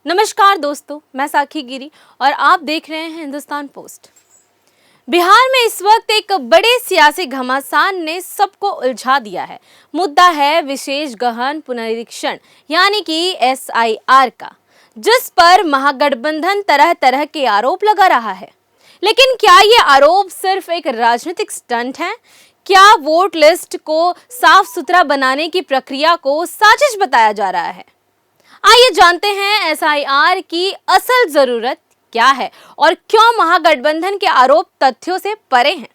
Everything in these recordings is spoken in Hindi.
नमस्कार दोस्तों, मैं साखी गिरी और आप देख रहे हैं हिंदुस्तान पोस्ट। बिहार में इस वक्त एक बड़े सियासी घमासान ने सबको उलझा दिया है। मुद्दा है विशेष गहन पुनरीक्षण यानी कि SIR का, जिस पर महागठबंधन तरह तरह के आरोप लगा रहा है। लेकिन क्या ये आरोप सिर्फ एक राजनीतिक स्टंट है? क्या वोट लिस्ट को साफ सुथरा बनाने की प्रक्रिया को साजिश बताया जा रहा है? आइए जानते हैं SIR की असल जरूरत क्या है और क्यों महागठबंधन के आरोप तथ्यों से परे हैं।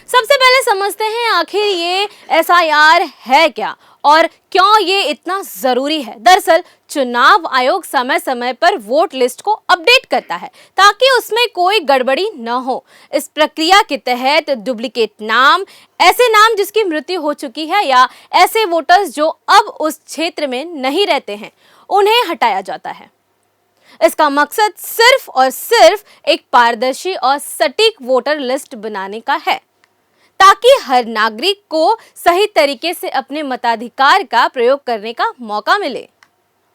सबसे पहले समझते हैं आखिर ये SIR है क्या और क्यों ये इतना जरूरी है। दरअसल चुनाव आयोग समय समय पर वोट लिस्ट को अपडेट करता है ताकि उसमें कोई गड़बड़ी न हो। इस प्रक्रिया के तहत डुप्लीकेट नाम, ऐसे नाम जिसकी मृत्यु हो चुकी है या ऐसे वोटर्स जो अब उस क्षेत्र में नहीं रहते हैं, उन्हें हटाया जाता है। इसका मकसद सिर्फ और सिर्फ एक पारदर्शी और सटीक वोटर लिस्ट बनाने का है ताकि हर नागरिक को सही तरीके से अपने मताधिकार का प्रयोग करने का मौका मिले।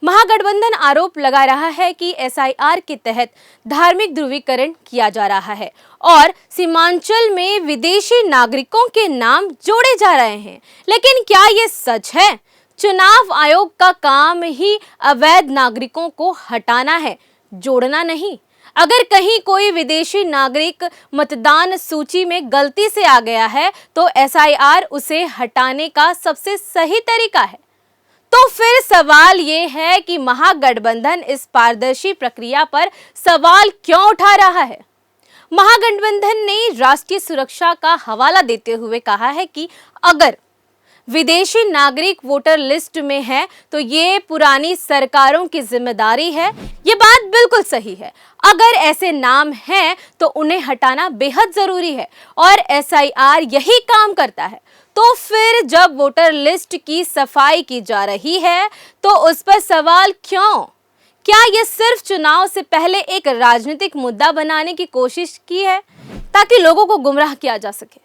महागठबंधन आरोप लगा रहा है कि SIR के तहत धार्मिक ध्रुवीकरण किया जा रहा है और सीमांचल में विदेशी नागरिकों के नाम जोड़े जा रहे हैं। लेकिन क्या ये सच है? चुनाव आयोग का काम ही अवैध नागरिकों को हटाना है, जोड़ना नहीं। अगर कहीं कोई विदेशी नागरिक मतदान सूची में गलती से आ गया है तो SIR उसे हटाने का सबसे सही तरीका है। तो फिर सवाल ये है कि महागठबंधन इस पारदर्शी प्रक्रिया पर सवाल क्यों उठा रहा है? महागठबंधन ने राष्ट्रीय सुरक्षा का हवाला देते हुए कहा है कि अगर विदेशी नागरिक वोटर लिस्ट में है तो ये पुरानी सरकारों की जिम्मेदारी है। ये बात बिल्कुल सही है। अगर ऐसे नाम हैं तो उन्हें हटाना बेहद जरूरी है और SIR यही काम करता है। तो फिर जब वोटर लिस्ट की सफाई की जा रही है तो उस पर सवाल क्यों? क्या ये सिर्फ चुनाव से पहले एक राजनीतिक मुद्दा बनाने की कोशिश की है ताकि लोगों को गुमराह किया जा सके?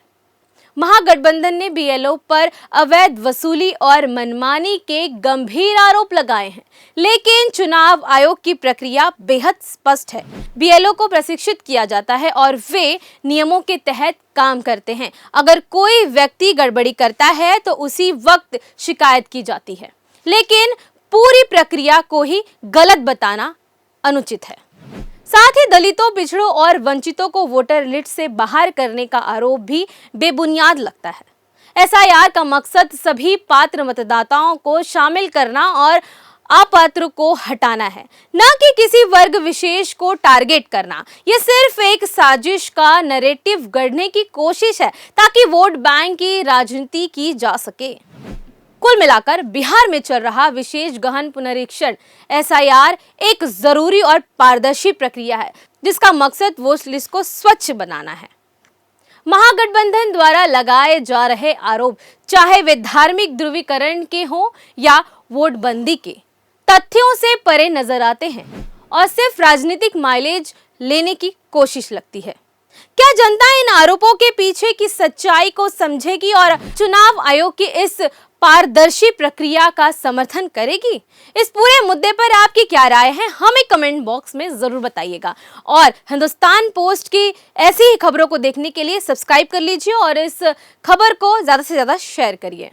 महागठबंधन ने BLO पर अवैध वसूली और मनमानी के गंभीर आरोप लगाए हैं, लेकिन चुनाव आयोग की प्रक्रिया बेहद स्पष्ट है। BLO को प्रशिक्षित किया जाता है और वे नियमों के तहत काम करते हैं। अगर कोई व्यक्ति गड़बड़ी करता है तो उसी वक्त शिकायत की जाती है, लेकिन पूरी प्रक्रिया को ही गलत बताना अनुचित है। साथ ही दलितों, पिछड़ों और वंचितों को वोटर लिस्ट से बाहर करने का आरोप भी बेबुनियाद लगता है। SIR का मकसद सभी पात्र मतदाताओं को शामिल करना और अपात्र को हटाना है, न कि किसी वर्ग विशेष को टारगेट करना। यह सिर्फ एक साजिश का नैरेटिव गढ़ने की कोशिश है ताकि वोट बैंक की राजनीति की जा सके। कुल मिलाकर बिहार में चल रहा विशेष गहन पुनरीक्षण SIR एक जरूरी और पारदर्शी प्रक्रिया है जिसका मकसद वोट लिस्ट को स्वच्छ बनाना है। महागठबंधन द्वारा लगाए जा रहे आरोप, चाहे वे धार्मिक ध्रुवीकरण के हों या वोटबंदी के, तथ्यों से परे नजर आते हैं और सिर्फ राजनीतिक माइलेज लेने की कोशिश लगती है। क्या जनता इन आरोपों के पीछे की सच्चाई को समझेगी और चुनाव आयोग की इस पारदर्शी प्रक्रिया का समर्थन करेगी? इस पूरे मुद्दे पर आपकी क्या राय है, हमें कमेंट बॉक्स में जरूर बताइएगा। और हिंदुस्तान पोस्ट की ऐसी ही खबरों को देखने के लिए सब्सक्राइब कर लीजिए और इस खबर को ज्यादा से ज्यादा शेयर करिए।